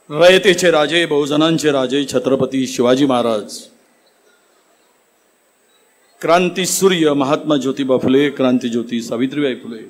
रयतेचे राजे, बहुजनांचे राजे छत्रपती शिवाजी महाराज, क्रांती सूर्य महात्मा ज्योतिबा फुले, क्रांती ज्योती सावित्रीबाई फुले,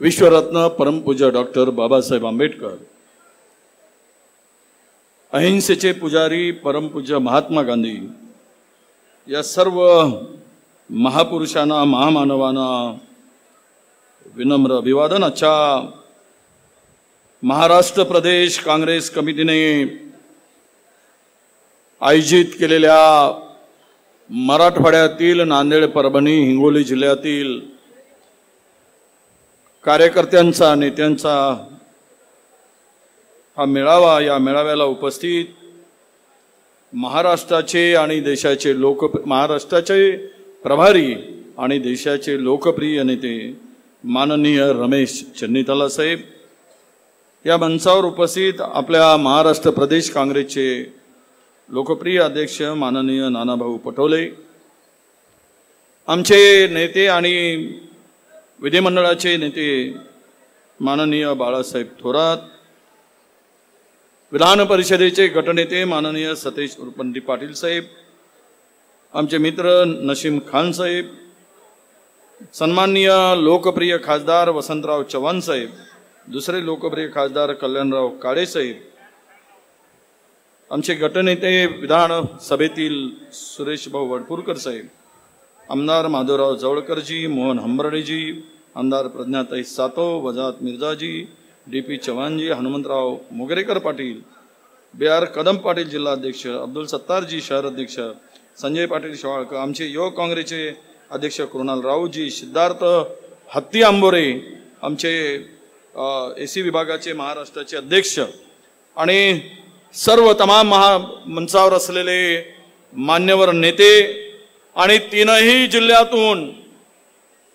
विश्वरत्न परमपूज्य डॉक्टर बाबासाहेब आंबेडकर, अहिंसेचे पुजारी परमपूज्य महात्मा गांधी, या सर्व महापुरुषांना, महामानवांना विनम्र अभिवादन। अच्छा, महाराष्ट्र प्रदेश काँग्रेस कमिटीने आयोजित केलेल्या मराठवाड्यातील नांदेड, परभणी, हिंगोली जिल्ह्यातील कार्यकर्त्यांचा, नेत्यांचा हा मेळावा, या मेळाव्याला उपस्थित महाराष्ट्राचे आणि देशाचे महाराष्ट्राचे प्रभारी आणि देशाचे लोकप्रिय नेते माननीय रमेश चन्नीताला साहेब, या मंचावर उपस्थित आपल्या महाराष्ट्र प्रदेश काँग्रेसचे लोकप्रिय अध्यक्ष माननीय नानाभाऊ पटोले, आमचे नेते आणि विधिमंडळाचे नेते माननीय बाळासाहेब थोरात, विधान परिषदेचे गटनेते माननीय सतेज उर्पंडी पाटील साहेब, आमचे मित्र नसीम खान साहेब, सन्माननीय लोकप्रिय खासदार वसंतराव चव्हाण साहेब, दुसरे लोकप्रिय खासदार कल्याणराव काळे साहेब, आमचे गटनेते विधान सभेतील सुरेश भाऊ वडपूरकर साहेब, आमदार माधवराव जवळकरजी, मोहन हंबर्डेजी, आमदार प्रज्ञाताई सातो, वजात मिर्जाजी, डी.पी. चव्हाणजी, हनुमंतराव मोगरेकर पाटील, बी.आर. कदम पाटील जिल्हाध्यक्ष, अब्दुल सत्तारजी शहर अध्यक्ष, संजय पाटील शेवाळकर, आमचे युवक काँग्रेसचे अध्यक्ष कृणाल राऊजी, सिद्धार्थ हत्ती आंबोरे, आमचे एसी विभागाचे महाराष्ट्राचे अध्यक्ष आणि सर्व तमाम मंचावर असलेले मान्यवर नेते आणि तीनही जिल्ह्यातून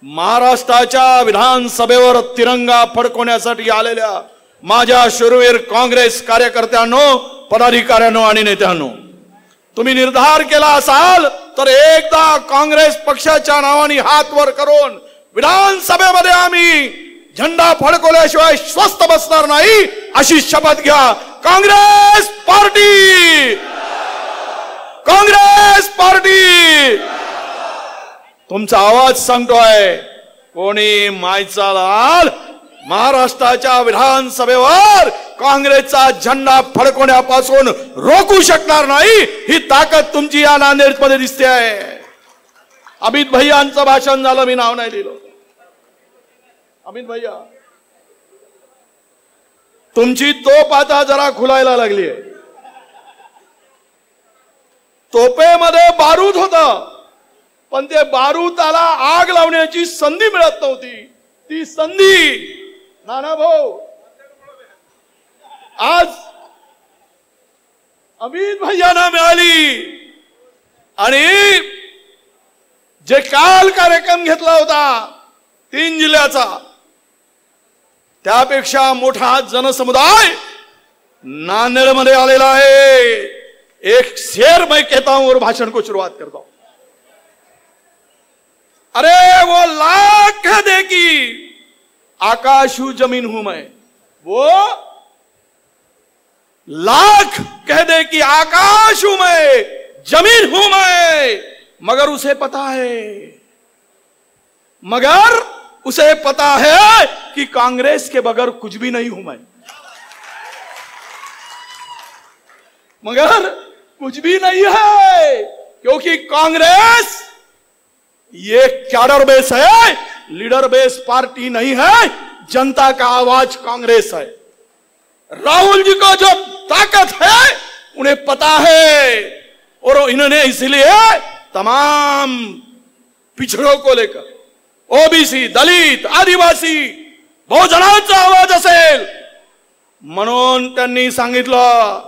महाराष्ट्राच्या विधानसभेवर तिरंगा फडकवण्यासाठी आलेल्या माझ्या शूरवीर काँग्रेस कार्यकर्त्यांनो, पदाधिकाऱ्यांनो आणि नेत्यांनो, तुम्ही निर्धार केला असाल तर एकदा काँग्रेस पक्षाच्या नावाने हात वर करून विधानसभेमध्ये आम्ही झेंडा फडकवल्याशिवाय स्वस्थ बसणार नाही, अशी शपथ घ्या। काँग्रेस पार्टी, काँग्रेस पार्टी, तुमचा आवाज सांगतोय, कोणी मायचा लाल महाराष्ट्राच्या विधानसभेवर काँग्रेसचा झेंडा फडकवण्यापासून रोखू शकणार नाही, ही ताकद तुमची या नांदेडमध्ये दिसते आहे। अमित भैयांचं भाषण झालं, मी नाव नाही लिहिलं। अमित भैया, तुमची तोप आता जरा खुलायला लागली आहे। तोपेमध्ये बारूद होता, पण ते बारूदाला आग लावण्याची संधी मिळत नव्हती। ती संधी नाना भाऊ आज अमित भैयांना मिळाली आणि जे काल कार्यक्रम घेतला होता 3 जिल्ह्याचा, त्यापेक्षा मोठा जनसमुदाय नांदेडमध्ये आलेला है। एक शेर मैं कहता हूं और भाषण को शुरुआत करता हूं। अरे वो लाख कह दे कि आकाश हूं जमीन हूं मैं, वो लाख कह दे कि आकाश हूं मैं जमीन हूं मैं, मगर उसे पता है कि कांग्रेस के बगैर कुछ भी नहीं हूं मैं, मगर कुछ भी नहीं है, क्योंकि कांग्रेस ये कैडर बेस है, लीडर बेस पार्टी नहीं है, जनता का आवाज कांग्रेस है। राहुल जी को जो ताकत है उन्हें पता है, और इन्होंने इसलिए तमाम पिछड़ों को लेकर ओबीसी, दलित, आदिवासी, बहुजनांचा आवाज असेल म्हणून त्यांनी सांगितलं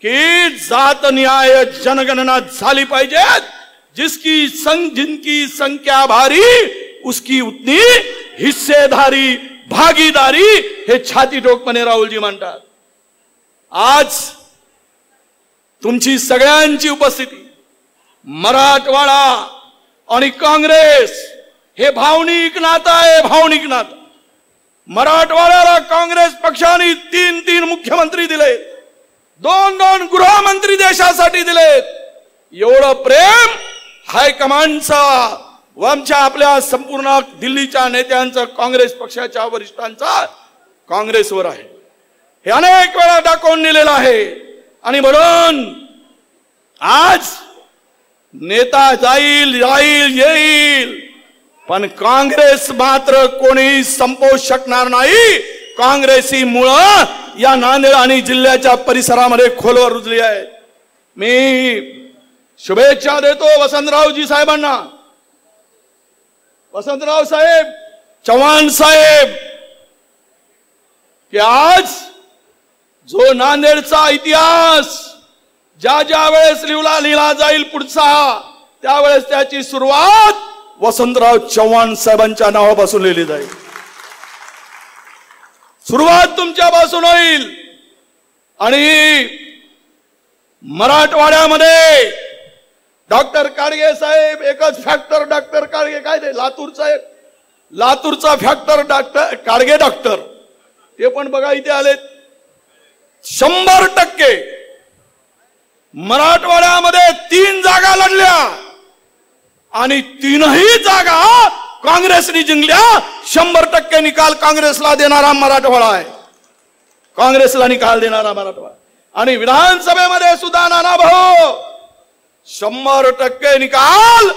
की जात न्याय जनगणना झाली पाहिजे, जिनकी संख्या भारी उसकी उतनी हिस्सेदारी, भागीदारी, हे छाती ठोकपणे राहुलजी म्हणतात। आज तुमची सगळ्यांची उपस्थिती, मराठवाडा आणि काँग्रेस हे भावनिक नातं आहे, भावनिक नातं। मराठवाड्याला काँग्रेस पक्षाने 3 मुख्यमंत्री दिले, 2 गृहमंत्री देशासाठी दिलेत. एवढं प्रेम हायकमांडचा व आमच्या आपल्या संपूर्ण दिल्लीच्या नेत्यांचं, काँग्रेस पक्षाच्या वरिष्ठांचा काँग्रेसवर आहे. हे अनेक वेळा दाखवून दिलेलं आहे. आणि म्हणून आज नेता जाईल येईल, पण काँग्रेस मात्र कोणी संपवू शकणार नाही. काँग्रेसी मुळं या नांदेड आणि जिल्ह्याच्या परिसरामध्ये खोलवर रुजली आहे. मी शुभेच्छा देतो वसंतरावजी साहेबांना, वसंतराव साहेब, चव्हाण साहेब, की आज जो नांदेडचा इतिहास ज्या वेळेस लिहिला जाईल पुढचा, त्यावेळेस त्याची सुरुवात वसंतराव चव्हाण साहेबांच्या नावापासून लिहिली जाईल. सुरुवात तुमच्यापासून होईल. आणि मराठवाड्यामध्ये डॉक्टर काडगे साहेब एकच फॅक्टर, डॉक्टर काडगे काय ते लातूरचा फॅक्टर डॉक्टर काडगे डॉक्टर, ते पण बघा इथे आलेत. 100% मराठवाड्यामध्ये 3 जागा लढल्या आणि 3ही जागा काँग्रेसने जिंकल्या. 100% निकाल काँग्रेसला देणारा मराठवाडा आहे, काँग्रेसला निकाल देणारा मराठवाडा. आणि विधानसभेमध्ये सुद्धा नाना भाऊ 100% निकाल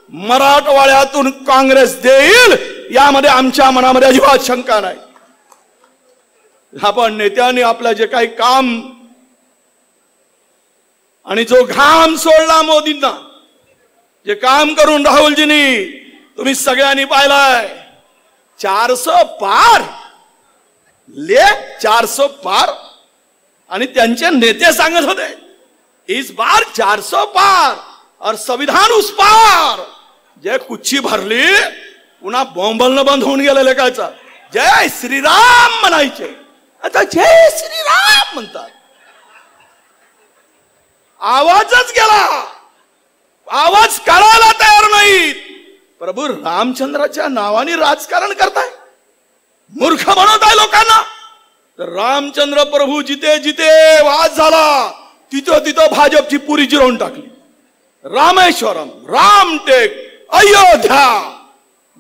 मराठवाड्यातून काँग्रेस देईल, यामध्ये आमच्या मनामध्ये अजिबात शंका नाही. आपण नेत्यांनी आपलं जे काही काम आणि जो घाम सोडला मोदींना, जे काम करून राहुलजींनी तुम्ही सगळ्यांनी पाहिलाय. 400 पार 400 पार. आणि त्यांचे नेते सांगत होते इस बार 400 पार और संविधान उस पार. जे कुच्ची भरली पुन्हा बॉम्बलनं बंद होऊन गेलं लेखाचा. जय श्रीराम म्हणायचे, आता जय श्रीराम म्हणतात. आवाजच गेला, आवाज काढायला तयार नाहीत. प्रभू रामचंद्राच्या नावाने राजकारण करताय, मूर्ख बनवताय लोकांना. तर रामचंद्र प्रभू जिथे जिथे वाद झाला तिथं भाजपची पुरी जिरवून टाकली. रामेश्वरम, रामटेक, अयोध्या,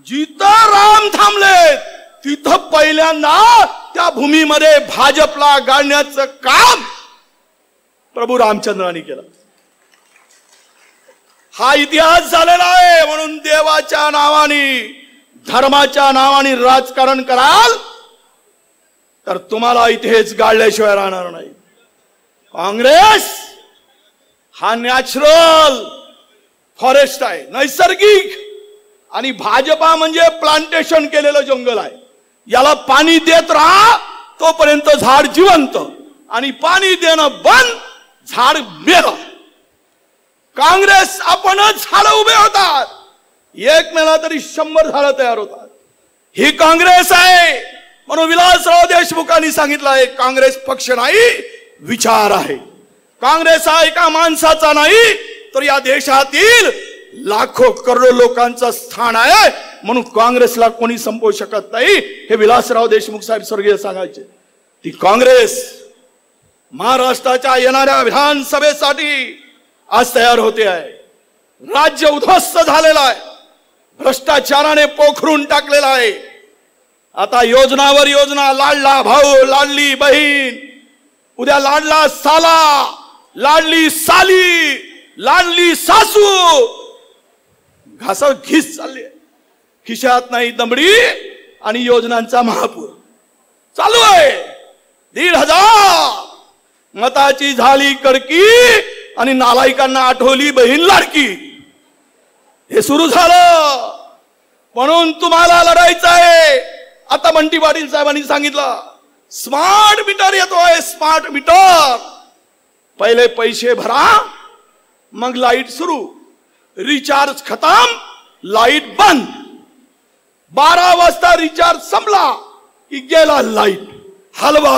जिथं राम थांबले तिथं पहिल्यांदा त्या भूमीमध्ये भाजपला गाडण्याचं काम प्रभू रामचंद्रांनी केलं. हा इतिहास झालेला आहे. म्हणून देवाच्या नावाने, धर्माच्या नावाने राजकारण कराल तर तुम्हाला इथेच गाडल्याशिवाय राहणार नाही. काँग्रेस हा नॅचरल फॉरेस्ट आहे, नैसर्गिक. आणि भाजपा म्हणजे प्लांटेशन केलेलं जंगल आहे. याला पाणी देत राहा तोपर्यंत झाड जिवंत, आणि पाणी देणं बंद, झाड मेलं. काँग्रेस आपणच झाडं उभे होतात, एक मेला तरी 100 झाडं तयार होतात. ही काँग्रेस आहे. म्हणून विलासराव देशमुखांनी सांगितलं आहे, काँग्रेस पक्ष नाही विचार आहे. काँग्रेस हा एका माणसाचा नाही तर या देशातील लाखो करोडो लोकांचं स्थान आहे. म्हणून काँग्रेसला कोणी संपवू शकत नाही, हे विलासराव देशमुख साहेब स्वर्गीय सांगायचे. ती काँग्रेस महाराष्ट्राच्या येणाऱ्या विधानसभेसाठी आज तयार होते आहे. राज्य उद्ध्वस्त झालेला आहे, भ्रष्टाचाराने पोखरून टाकलेला आहे. आता योजनावर योजना, लाडला भाऊ, लाडली बहीण, उद्या लाडला साला, लाडली साली, लाडली सासू, घासावर घिस चालली. खिशात नाही दमडी आणि योजनांचा महापूर चालू आहे. 1,500 मताची झाली कडकी आणि नालायकांना आठवली बहीण लाडकी. हे सुरू झालं. म्हणून तुम्हाला लढायचं आहे. आता बंटी पाटील साहेबांनी सांगितलं स्मार्ट मीटर येतोय. स्मार्ट मीटर, पहिले पैसे भरा मग लाईट सुरू, रिचार्ज खतम लाईट बंद. 12 वाजता रिचार्ज संपला की गेला लाईट. हलवा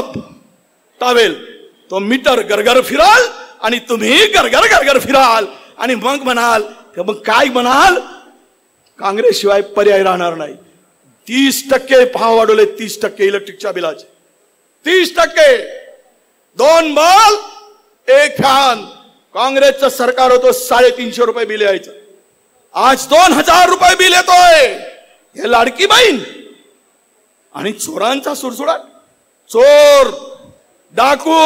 टावेल तो मीटर गरगर फिराल आणि तुम्ही गरगर गरगर फिराल. आणि मग म्हणाल, मग काय म्हणाल, काँग्रेस शिवाय पर्याय राहणार नाही. 30% भाव वाढवले, 30% इलेक्ट्रिकच्या बिलाचे, 30%. 2 बल्ब 1 फॅन. काँग्रेसचं सरकार होतं 350 रुपये बिल यायचं, आज 2000 रुपये बिल येतोय. हे लाडकी बहीण आणि चोरांचा सुरसुडाट. चोर, डाकू,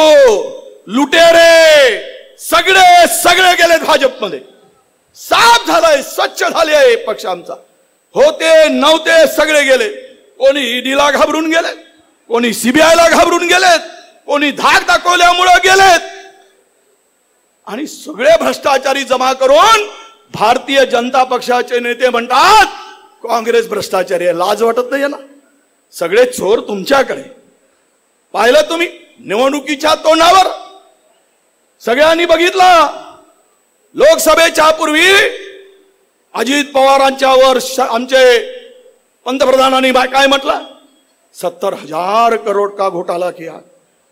लुटेरे सगळे गेलेत भाजपमध्ये. साफ झालाय, स्वच्छ झाले आहे पक्ष आमचा. होते नव्हते सगळे गेले. कोणी ईडीला घाबरून गेले, कोणी सीबीआयला घाबरून गेलेत, कोणी धाक दाखवल्यामुळे गेलेत. आणि सगळे भ्रष्टाचारी जमा करून भारतीय जनता पक्षाचे नेते म्हणतात काँग्रेस भ्रष्टाचारी आहे. लाज वाटत नाही ना? सगळे चोर तुमच्याकडे. पाहिलं तुम्ही निवडणुकीच्या तोंडावर सगळ्यांनी बघितलं. लोकसभेच्या पूर्वी अजित पवारांच्या वर आमचे पंतप्रधानांनी काय म्हटलं? 70,000 करोड़ का घोटाला किया.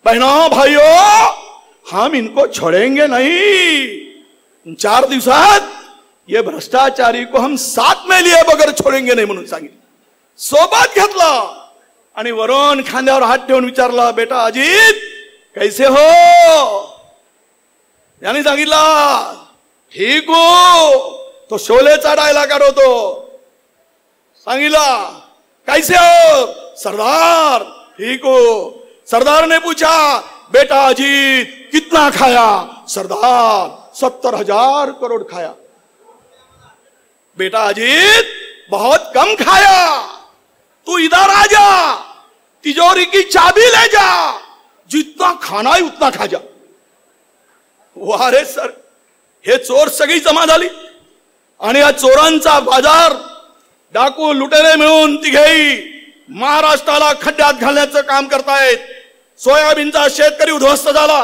बहनों भाइयों, हम इनको छोड़ेंगे नहीं. 4 दिवसात ये भ्रष्टाचारी को हम साथ में लिए बगैर छोड़ेंगे नहीं म्हणून सांगितलं. सोबत घेतलं आणि वरून खांद्यावर हात ठेवून विचारलं, बेटा अजित कैसे हो? यांनी सांगितलं ठीक हो. तो शोलेचा डायलॉग होतो. सांगितला कैसे हो? सरदार ठीक हो. सरदार ने पूछा बेटा अजीत कितना खाया? सरदार 70,000 करोड़ खाया. बेटा अजीत बहुत कम खाया, तू इधर आ जा, तिजोरी की चाबी ले जा, जितना खाना है उतना खा जा. वाह रे सर, हे चोर सगळी जमा झाली आणि या चोरांचा बाजार डाकू लुटेरे मिळून तिघेही महाराष्ट्राला खड्ड्यात घालण्याचं काम करतायत. सोयाबीनचा शेतकरी उद्ध्वस्त झाला.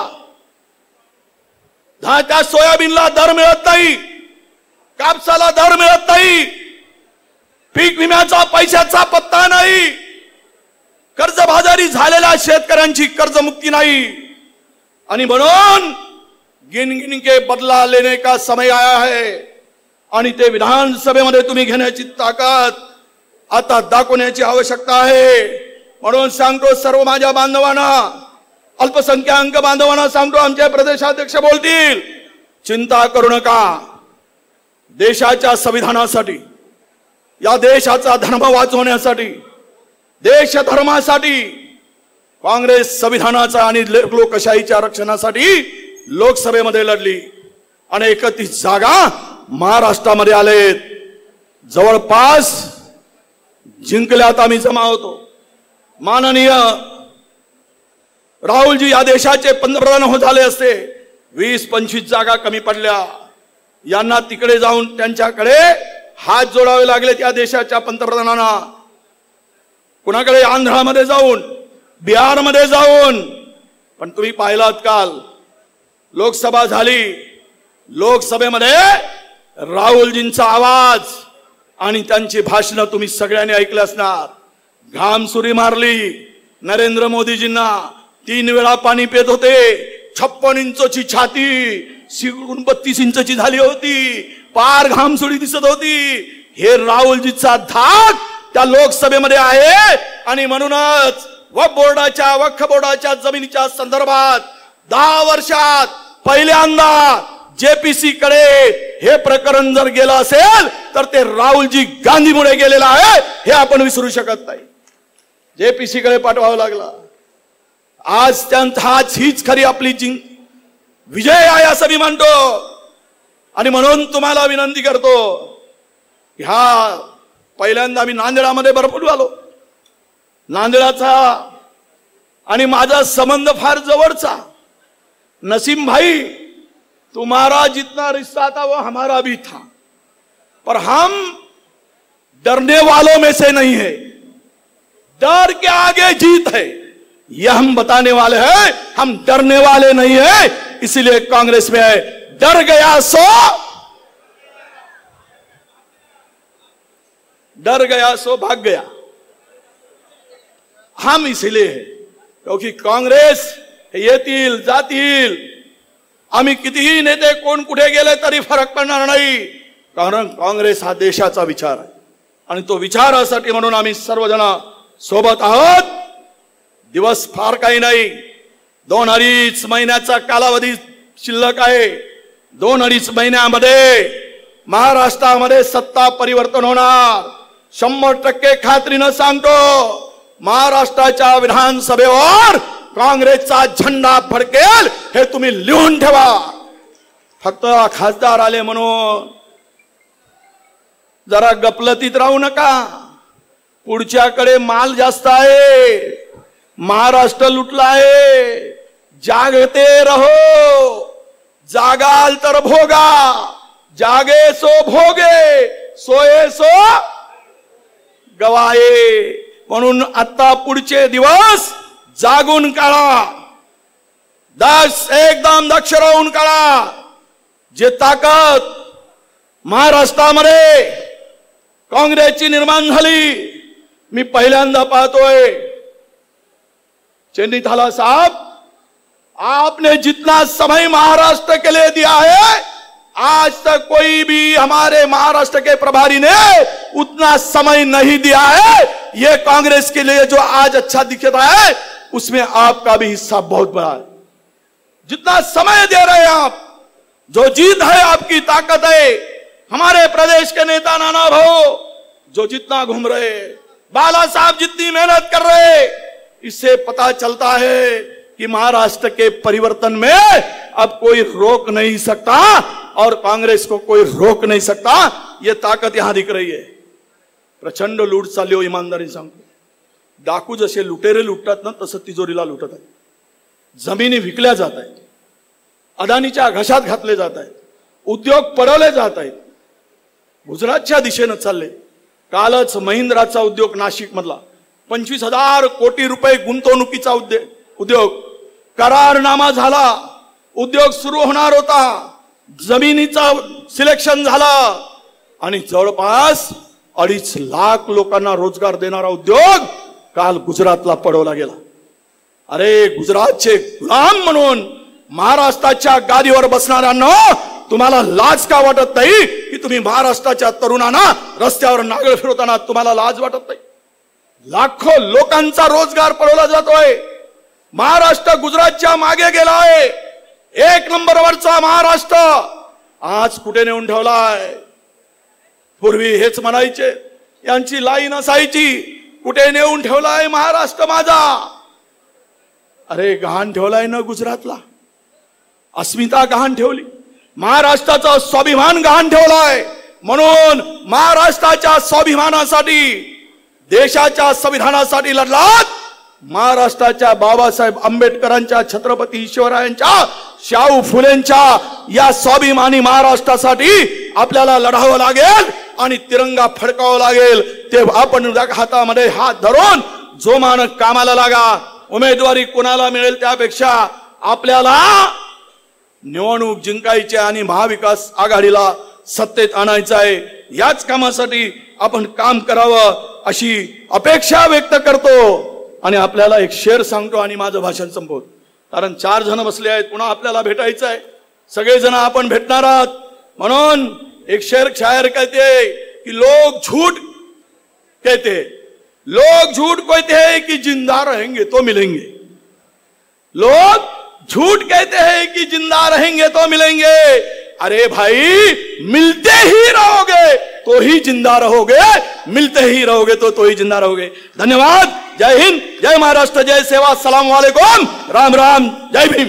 त्या सोयाबीनला दर मिळत नाही, कापसाला दर मिळत नाही, पीक विम्याचा पैशाचा पत्ता नाही, कर्जबाजारी झालेल्या शेतकऱ्यांची कर्जमुक्ती नाही. आणि म्हणून गिन के बदला लेने का समय आया है. आणि ते विधानसभेमध्ये तुम्ही घेण्याची ताकद आता दाखवण्याची आवश्यकता आहे. म्हणून सांगतो सर्व माझ्या बांधवांना, अल्पसंख्याक बांधवांना सांगतो, आमचे प्रदेशाध्यक्ष बोलतील, चिंता करू नका. देशाच्या संविधानासाठी, या देशाचा धर्म वाचवण्यासाठी, देश धर्मासाठी काँग्रेस संविधानाचा आणि लोकशाहीच्या रक्षणासाठी लोकसभेमध्ये लढली आणि 31 जागा महाराष्ट्रामध्ये आलेत. जवळपास जिंकल्यात आम्ही जमा होतो. माननीय राहुलजी या देशाचे पंतप्रधान हो झाले असते, 20-25 जागा कमी पडल्या. यांना तिकडे जाऊन त्यांच्याकडे हात जोडावे लागले त्या देशाच्या पंतप्रधानांना. कुणाकडे आंध्रामध्ये जाऊन, बिहारमध्ये जाऊन. पण तुम्ही पाहिलात काल लोकसभा झाली, लोकसभेमध्ये राहुलजींचा आवाज आणि त्यांची भाषणं तुम्ही सगळ्यांनी ऐकले असणार. घामसुरी मारली नरेंद्र मोदीजींना. 3 वेळा पाणी पित होते. 56 इंचची छाती शिकून 32 इंचची झाली होती. पार घामसुरी दिसत होती. हे राहुलजीचा धाक त्या लोकसभेमध्ये आहे. आणि म्हणूनच वक्फ बोर्डाच्या जमिनीच्या संदर्भात 10 वर्षात पहिल्यांदा जेपीसी कडे हे प्रकरण जर गेलं असेल तर ते राहुलजी गांधीमुळे गेलेलं आहे, हे आपण विसरू शकत नाही. जेपीसी कडे पाठवावं लागला. आज हाच हीच खरी आपली विजय आहे असं मी म्हणतो. आणि म्हणून तुम्हाला विनंती करतो, ह्या पहिल्यांदा मी नांदेडामध्ये भरपूर आलो. नांदेडाचा आणि माझा संबंध फार जवळचा. नसीम भाई, तुम्हारा जितना रिश्ता था वो हमारा भी था, पर हम डरने वालों में से नहीं है. डर के आगे जीत है, यह हम बताने वाले हैं. हम डरने वाले नहीं है, इसीलिए कांग्रेस में है. डर गया सो भाग गया. हम इसलिए है क्योंकि काँग्रेस येतील जातील, आम्ही कितीही नेते कोण कुठे गेले तरी फरक पडणार नाही. कारण काँग्रेस हा देशाचा विचार आहे. आणि तो विचारासाठी म्हणून आम्ही सर्वजण सोबत आहोत. दिवस फार काही नाही, 2-2.5 महिन्याचा कालावधी शिल्लक आहे. 2-2.5 महिन्यामध्ये महाराष्ट्रामध्ये सत्ता परिवर्तन होणार. 100% खात्रीनं सांगतो, महाराष्ट्राच्या विधानसभेवर काँग्रेसचा झेंडा फडकेल, हे तुम्ही लिहून ठेवा. फक्त खासदार आले म्हणून जरा गपलतीत राहू नका. पुढच्याकडे माल जास्त आहे, महाराष्ट्र लुटला आहे. जागते रहो, जागाल तर भोगा. जागे सो भोगे, सोये सो गवाये. म्हणून आता पुढचे दिवस जागून काढा, एकदम दक्ष राहून काढा. जे ताकद महाराष्ट्रामध्ये काँग्रेसची निर्माण झाली, मी पहिल्यांदा पाहतोय. चेन्नी थाला साहब, आपने जितना समय महाराष्ट्र के लिए दिया है, आज तक कोई भी हमारे महाराष्ट्र के प्रभारी ने उतना समय नहीं दिया है. ये कांग्रेस के लिए जो आज अच्छा दिखता है, उसमें आपका भी हिस्सा बहुत बड़ा है. जितना समय दे रहे हैं आप, जो जीत है आपकी ताकत है. हमारे प्रदेश के नेता नाना भाऊ जो जितना घूम रहे, बाला साहब जितनी मेहनत कर रहे, इससे पता चलता है कि महाराष्ट्र के परिवर्तन में अब कोई रोक नहीं सकता और कांग्रेस को कोई रोक नहीं सकता. ये ताकत यहां दिख रही है. प्रचंड लूट चालली हो, इमानदारी सांगतो. डाकू जसे लुटेरे लुटतात ना, तसं तिजोरीला लुटत आहे. जमिनी विकल्या जात आहेत, अदानीच्या घशात घातले जात आहेत, उद्योग पडवले जात आहेत. गुजरातच्या दिशेनं चालले. कालच महिंद्राचा उद्योग नाशिक मधला 25,000 कोटी रुपये गुंतवणुकीचा उद्योग करारनामा झाला. उद्योग सुरू होणार होता, जमिनीचा सिलेक्शन झाला आणि जवळपास 2.5 लाख लोकांना रोजगार देणारा उद्योग काल गुजरातला पडवला गेला. अरे गुजरातचे गुलाम म्हणून महाराष्ट्राच्या गादीवर बसणाऱ्यांना तुम्हाला लाज का वाटत नाही की तुम्ही महाराष्ट्राच्या तरुणांना रस्त्यावर नांगळ फिरवताना तुम्हाला लाज वाटत नाही? लाखो लोकांचा रोजगार पडवला जातोय. महाराष्ट्र गुजरातच्या मागे गेला आहे. 1 नंबरवरचा महाराष्ट्र आज कुठे नेऊन ठेवलाय? पूर्वी हेच म्हणायचे, यांची लाईन असायची, कुठे नेऊन ठेवलाय महाराष्ट्र माझा? अरे गहाण ठेवलाय ना गुजरातला, अस्मिता गहाण ठेवली, महाराष्ट्राचा स्वाभिमान गहाण ठेवलाय. म्हणून महाराष्ट्राच्या स्वाभिमानासाठी, देशाच्या संविधानासाठी लढलात. महाराष्ट्राच्या बाबासाहेब आंबेडकरांच्या, छत्रपती शिवरायांच्या, शाहू फुलेंच्या या स्वाभिमानी महाराष्ट्रासाठी आपल्याला लढावं लागेल आणि तिरंगा फडकावा लागेल. ते आपण हातामध्ये हात धरून जोमानं कामाला लागा. उमेदवारी कोणाला मिळेल त्यापेक्षा आपल्याला निवडणूक जिंकायची आणि महाविकास आघाडीला सत्तेत आणायचं आहे. याच कामासाठी आपण काम करावं अशी अपेक्षा व्यक्त करतो. आणि आपल्याला एक शेर सांगतो आणि माझं भाषण संपवतो, कारण 4 जण बसले आहेत, पुन्हा आपल्याला भेटायचं आहे. सगळेजण आपण भेटणार आहात. म्हणून एक शेर शायर कहते कि लोग झूठ कहते, लोग झूठ कहते हैं कि जिंदा रहेंगे तो मिलेंगे. लोग झूठ कहते हैं कि जिंदा रहेंगे तो मिलेंगे. अरे भाई, मिलते ही रहोगे तो ही जिंदा रहोगे, मिलते ही रहोगे तो ही जिंदा रहोगे. धन्यवाद. जय हिंद, जय महाराष्ट्र, जय सेवा. अस्सलाम वालेकुम, राम राम, जय भीम.